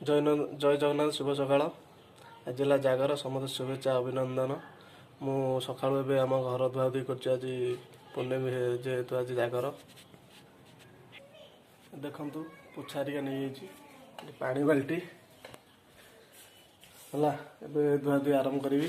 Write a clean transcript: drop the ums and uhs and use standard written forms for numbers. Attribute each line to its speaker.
Speaker 1: जय जगन्नाथ शुभ सकाळ आज है जागर समस्त शुभेच्छा अभिनंदन मु सका आम घर धुआधुई कर पूर्णिमी जेहेतु आज जागर देखु पोछारिका नहीं पा बाल्टी है धुआधुई आरंभ करी